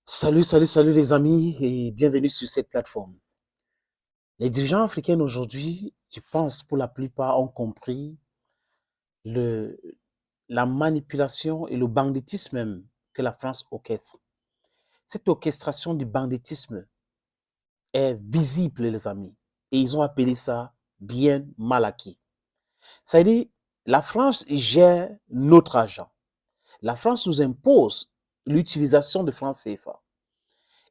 Salut les amis et bienvenue sur cette plateforme. Les dirigeants africains aujourd'hui, je pense pour la plupart, ont compris le, la manipulation et le banditisme même que la France orchestre. Cette orchestration du banditisme est visible, les amis, et ils ont appelé ça bien mal acquis. Ça veut dire, la France gère notre argent. La France nous impose l'utilisation de francs CFA.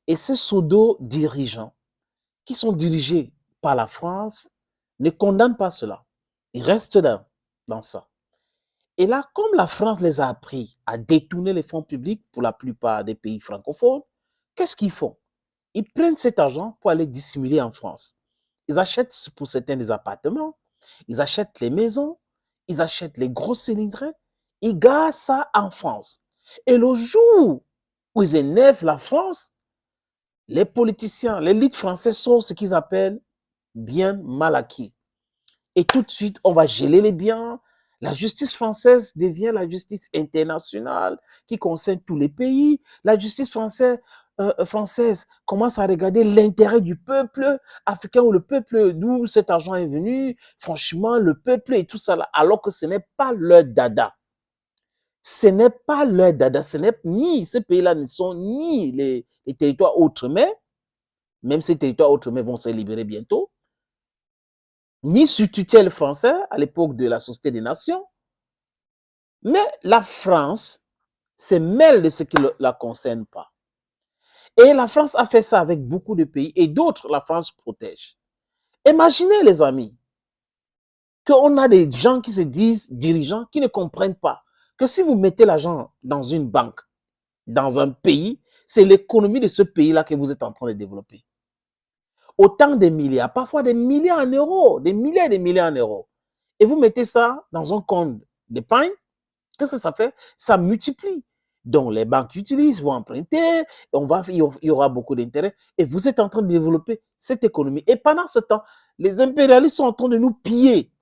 Et ces pseudo-dirigeants qui sont dirigés par la France ne condamnent pas cela. Ils restent dans ça. Et là, comme la France les a appris à détourner les fonds publics pour la plupart des pays francophones, qu'est-ce qu'ils font? Ils prennent cet argent pour aller dissimuler en France. Ils achètent pour certains des appartements, ils achètent les maisons, ils achètent les gros cylindrés, ils gardent ça en France. Et le jour où ils énervent la France, les politiciens, l'élite française sont ce qu'ils appellent bien mal acquis. Et tout de suite, on va geler les biens. La justice française devient la justice internationale qui concerne tous les pays. La justice française commence à regarder l'intérêt du peuple africain ou le peuple d'où cet argent est venu. Franchement, le peuple et tout ça, là, alors que ce n'est pas leur dada. Ce n'est pas leur dada. Ce n'est ni ces pays-là ne sont ni les territoires outre-mer, même ces territoires outre-mer vont se libérer bientôt, ni sous tutelle française à l'époque de la Société des Nations, mais la France se mêle de ce qui ne la concerne pas. Et la France a fait ça avec beaucoup de pays et d'autres, la France protège. Imaginez les amis, qu'on a des gens qui se disent dirigeants qui ne comprennent pas que si vous mettez l'argent dans une banque, dans un pays, c'est l'économie de ce pays-là que vous êtes en train de développer. Autant de milliards, parfois des milliards en euros, des milliards et des milliards en euros. Et vous mettez ça dans un compte d'épargne, qu'est-ce que ça fait? Ça multiplie. Donc, les banques utilisent, vont emprunter, il y aura beaucoup d'intérêts, et vous êtes en train de développer cette économie. Et pendant ce temps, les impérialistes sont en train de nous piller.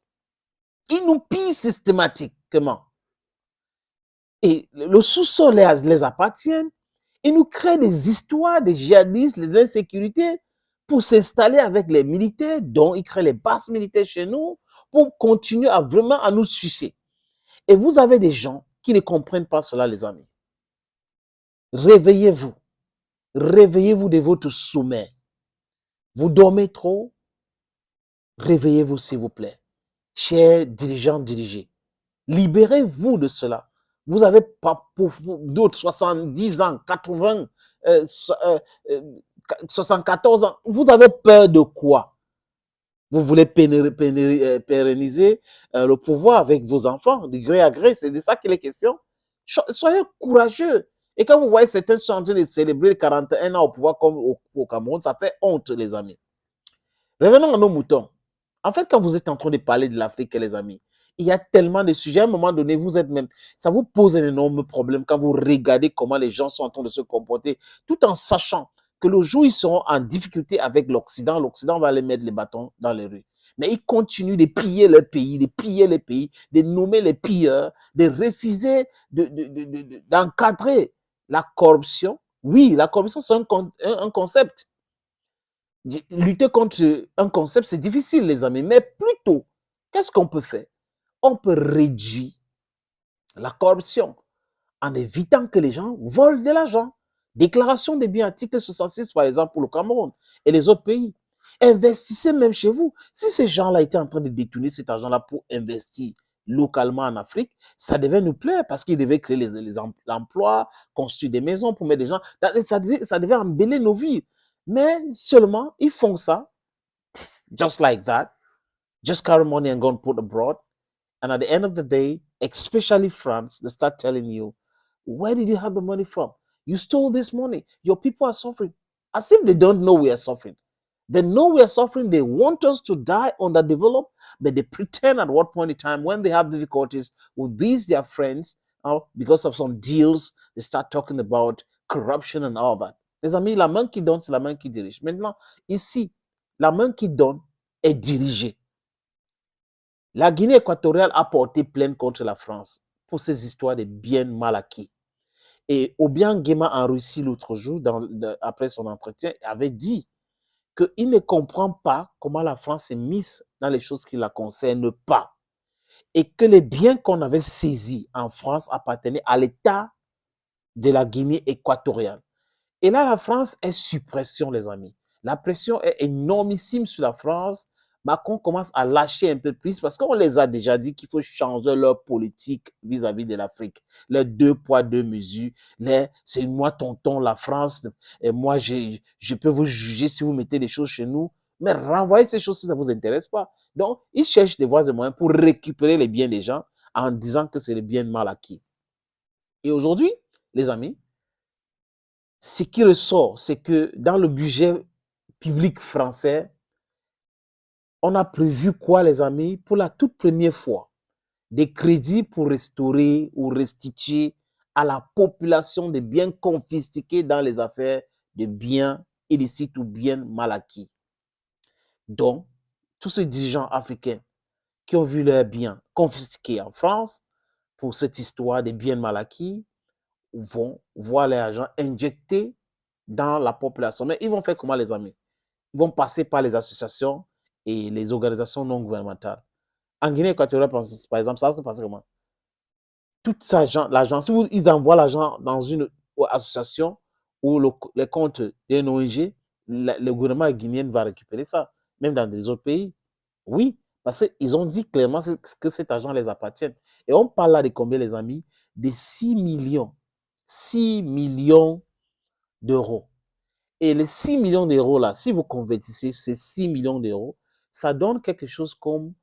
Ils nous pillent systématiquement. Et le sous-sol les appartient. Ils nous créent des histoires, des djihadistes, des insécurités pour s'installer avec les militaires, dont ils créent les bases militaires chez nous, pour continuer à vraiment à nous sucer. Et vous avez des gens qui ne comprennent pas cela, les amis. Réveillez-vous. Réveillez-vous de votre sommeil. Vous dormez trop? Réveillez-vous, s'il vous plaît. Chers dirigeants, dirigés. Libérez-vous de cela. Vous avez pas pour d'autres 70 ans, 80, 74 ans. Vous avez peur de quoi? Vous voulez pérenniser le pouvoir avec vos enfants, de gré à gré, c'est de ça qu'il est question. Soyez courageux. Et quand vous voyez certains sont en train de célébrer 41 ans au pouvoir comme au Cameroun, ça fait honte, les amis. Revenons à nos moutons. En fait, quand vous êtes en train de parler de l'Afrique, les amis, il y a tellement de sujets. À un moment donné, vous êtes même, ça vous pose un énorme problème quand vous regardez comment les gens sont en train de se comporter, tout en sachant que le jour où ils seront en difficulté avec l'Occident, l'Occident va les mettre les bâtons dans les rues. Mais ils continuent de piller leur pays, de piller les pays, de nommer les pilleurs, de refuser d'encadrer la corruption. Oui, la corruption, c'est un concept. Lutter contre un concept, c'est difficile, les amis. Mais plutôt, qu'est-ce qu'on peut faire? On peut réduire la corruption en évitant que les gens volent de l'argent. Déclaration des biens, article 66, par exemple, pour le Cameroun et les autres pays. Investissez même chez vous. Si ces gens-là étaient en train de détourner cet argent-là pour investir localement en Afrique, ça devait nous plaire parce qu'ils devaient créer les emplois, construire des maisons pour mettre des gens. Ça devait embellir nos vies. Mais seulement, ils font ça, just like that, just carry money and go and put abroad. And at the end of the day, especially France, they start telling you, where did you have the money from? You stole this money. Your people are suffering. As if they don't know we are suffering. They know we are suffering. They want us to die underdeveloped, but they pretend at what point in time when they have difficulties with these, their friends, because of some deals, they start talking about corruption and all that. Les amis, la main qui donne, c'est la main qui dirige. Maintenant, ici, la main qui donne est dirigée. La Guinée équatoriale a porté plainte contre la France pour ces histoires de biens mal acquis. Et Obiang Nguema en Russie l'autre jour, après son entretien, avait dit qu'il ne comprend pas comment la France est mise dans les choses qui ne la concernent pas. Et que les biens qu'on avait saisis en France appartenaient à l'État de la Guinée équatoriale. Et là, la France est sous pression, les amis. La pression est énormissime sur la France. Macron commence à lâcher un peu plus parce qu'on les a déjà dit qu'il faut changer leur politique vis-à-vis de l'Afrique. Les 2 poids, 2 mesures. C'est moi tonton, la France, et moi je peux vous juger si vous mettez les choses chez nous. Mais renvoyez ces choses si ça ne vous intéresse pas. Donc, ils cherchent des voies et moyens pour récupérer les biens des gens en disant que c'est le bien mal acquis. Et aujourd'hui, les amis, ce qui ressort, c'est que dans le budget public français, on a prévu quoi, les amis? Pour la toute première fois, des crédits pour restaurer ou restituer à la population des biens confisqués dans les affaires de biens illicites ou biens mal acquis. Donc, tous ces dirigeants africains qui ont vu leurs biens confisqués en France pour cette histoire des biens mal acquis vont voir leur argent injecté dans la population. Mais ils vont faire comment, les amis? Ils vont passer par les associations et les organisations non gouvernementales. En Guinée équatoriale, par exemple, ça va se passer comment? Tout l'argent, si ils envoient l'argent dans une association ou les comptes d'une ONG, le gouvernement guinéen va récupérer ça, même dans des autres pays. Oui, parce qu'ils ont dit clairement que cet argent les appartient. Et on parle là de combien, les amis? De 6 millions. 6 millions d'euros. Et les 6 millions d'euros là, si vous convertissez ces 6 millions d'euros, ça donne quelque chose comme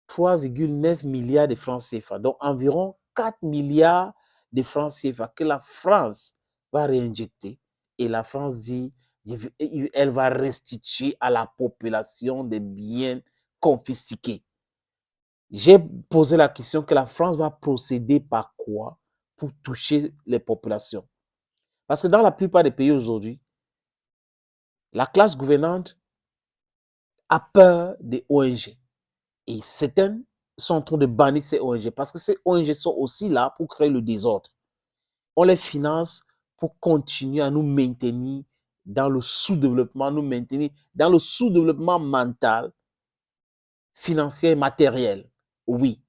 3,9 milliards de francs CFA. Donc environ 4 milliards de francs CFA que la France va réinjecter. Et la France dit, elle va restituer à la population des biens confisqués. J'ai posé la question que la France va procéder par quoi pour toucher les populations. Parce que dans la plupart des pays aujourd'hui, la classe gouvernante a peur des ONG. Et certains sont en train de bannir ces ONG parce que ces ONG sont aussi là pour créer le désordre. On les finance pour continuer à nous maintenir dans le sous-développement, nous maintenir dans le sous-développement mental, financier et matériel. Oui.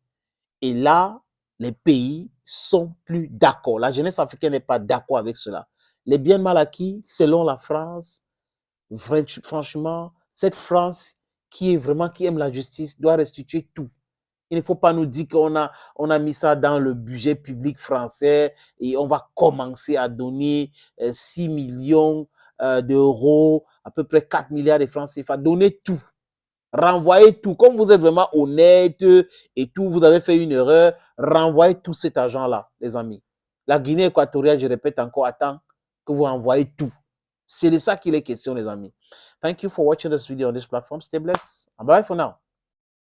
Et là, les pays sont plus d'accord. La jeunesse africaine n'est pas d'accord avec cela. Les biens mal acquis, selon la France, franchement, cette France qui aime la justice doit restituer tout. Il ne faut pas nous dire qu'on a mis ça dans le budget public français et on va commencer à donner 6 millions d'euros, à peu près 4 milliards de francs CFA. Donnez tout. Renvoyez tout. Comme vous êtes vraiment honnête et tout, vous avez fait une erreur, renvoyez tout cet argent-là, les amis. La Guinée équatoriale, je répète encore, attend que vous envoyez tout. C'est de ça qu'il est question, les amis. Thank you for watching this video on this platform. Stay blessed. Bye for now.